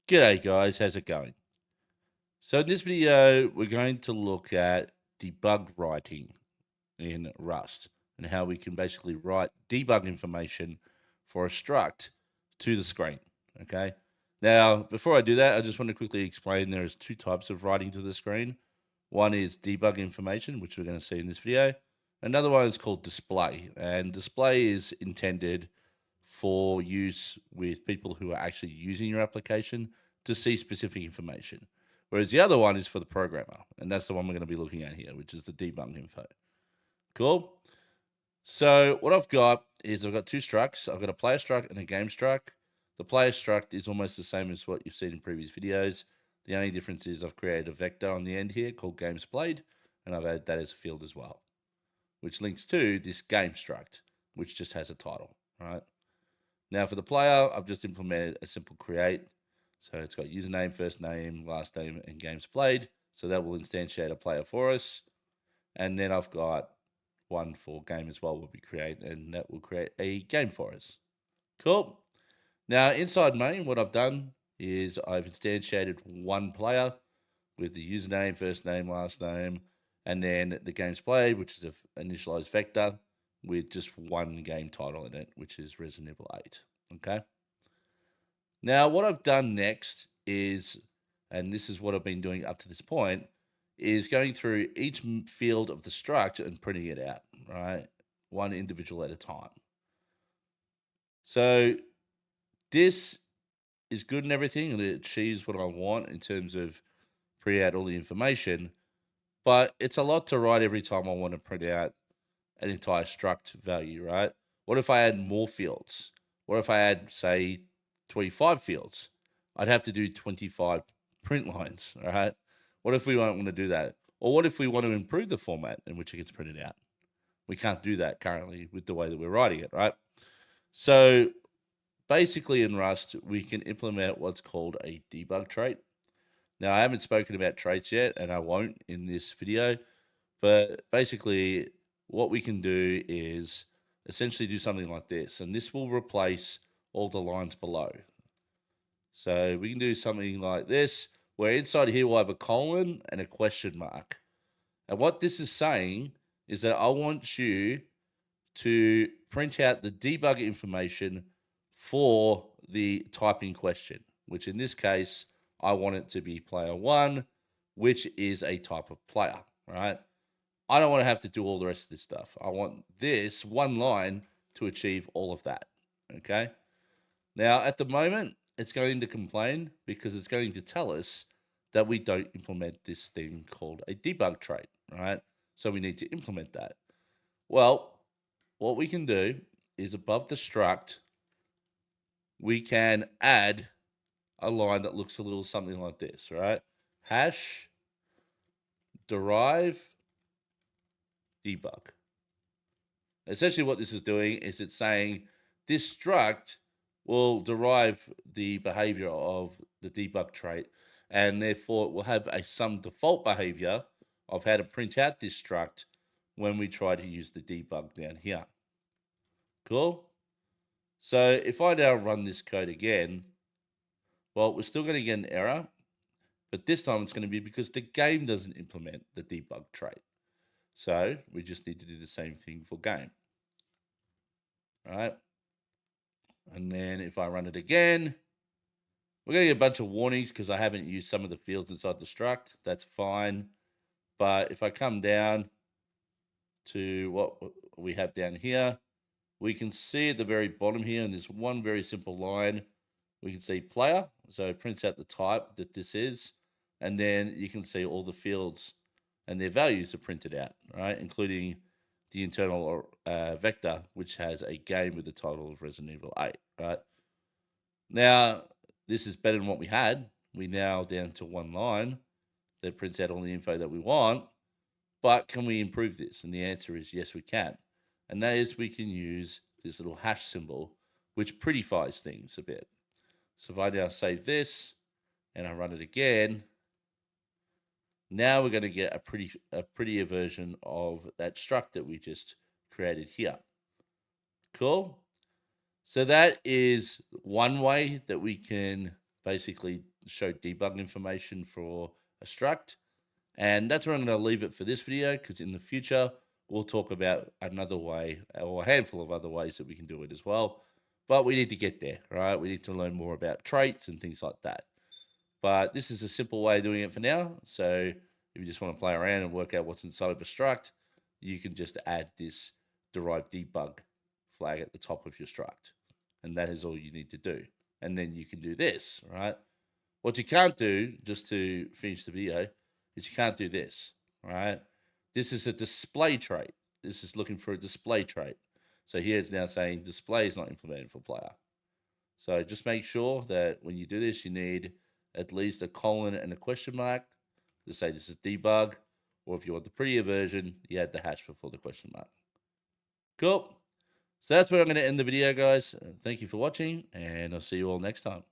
G'day guys, how's it going? So in this video, we're going to look at debug writing in Rust and how we can basically write debug information for a struct to the screen, okay? Now, before I do that, I just want to quickly explain there's two types of writing to the screen. One is debug information, which we're going to see in this video. Another one is called display, and display is intended for use with people who are actually using your application to see specific information. Whereas the other one is for the programmer, and that's the one we're going to be looking at here, which is the debug info. Cool. So what I've got is I've got two structs. I've got a player struct and a game struct. The player struct is almost the same as what you've seen in previous videos. The only difference is I've created a vector on the end here called games played, and I've added that as a field as well, which links to this game struct, which just has a title, right? Now for the player, I've just implemented a simple create. So it's got username, first name, last name, and games played. So that will instantiate a player for us. And then I've got one for game as well will be create, and that will create a game for us. Cool. Now inside main, what I've done is I've instantiated one player with the username, first name, last name, and then the games played, which is an initialized vector with just one game title in it, which is Resident Evil 8. Okay. Now, what I've done next is, and this is what I've been doing up to this point, is going through each field of the struct and printing it out, right? One individual at a time. So this is good and everything, and it achieves what I want in terms of print out all the information, but it's a lot to write every time I want to print out an entire struct value, right? What if I add more fields? What if I add, say, 25 fields? I'd have to do 25 print lines, all right? What if we don't want to do that? Or what if we want to improve the format in which it gets printed out? We can't do that currently with the way that we're writing it, right? So basically in Rust, we can implement what's called a debug trait. Now, I haven't spoken about traits yet, and I won't in this video, but basically what we can do is essentially do something like this, and this will replace all the lines below. So we can do something like this, where inside here we'll have a colon and a question mark. And what this is saying is that I want you to print out the debug information for the typing question, which in this case, I want it to be player one, which is a type of player, right? I don't want to have to do all the rest of this stuff. I want this one line to achieve all of that, okay? Now, at the moment, it's going to complain because it's going to tell us that we don't implement this thing called a debug trait, right? So we need to implement that. Well, what we can do is above the struct, we can add a line that looks a little something like this, right? Hash derive debug. Essentially what this is doing is it's saying this struct will derive the behavior of the debug trait, and therefore it will have some default behavior of how to print out this struct when we try to use the debug down here. Cool? So if I now run this code again, well, we're still going to get an error, but this time it's going to be because the game doesn't implement the debug trait. So we just need to do the same thing for game. All right. And then if I run it again, we're going to get a bunch of warnings because I haven't used some of the fields inside the struct. That's fine. But if I come down to what we have down here, we can see at the very bottom here, and there's one very simple line. We can see player, so it prints out the type that this is, and then you can see all the fields and their values are printed out, right? Including the internal vector, which has a game with the title of Resident Evil 8, right? Now, this is better than what we had. We now down to one line that prints out all the info that we want, but can we improve this? And the answer is yes, we can. And that is we can use this little hash symbol, which prettifies things a bit. So if I now save this and I run it again, now we're going to get a prettier version of that struct that we just created here. Cool. So that is one way that we can basically show debug information for a struct. And that's where I'm going to leave it for this video, because in the future, we'll talk about another way or a handful of other ways that we can do it as well. But we need to get there, right? We need to learn more about traits and things like that. But this is a simple way of doing it for now. So if you just want to play around and work out what's inside of a struct, you can just add this derived debug flag at the top of your struct. And that is all you need to do. And then you can do this, right? What you can't do, just to finish the video, is you can't do this, right? This is a display trait. This is looking for a display trait. So here it's now saying display is not implemented for player. So just make sure that when you do this, you need at least a colon and a question mark to say this is debug, or if you want the prettier version, you add the hash before the question mark. Cool. So that's where I'm going to end the video, guys. Thank you for watching, and I'll see you all next time.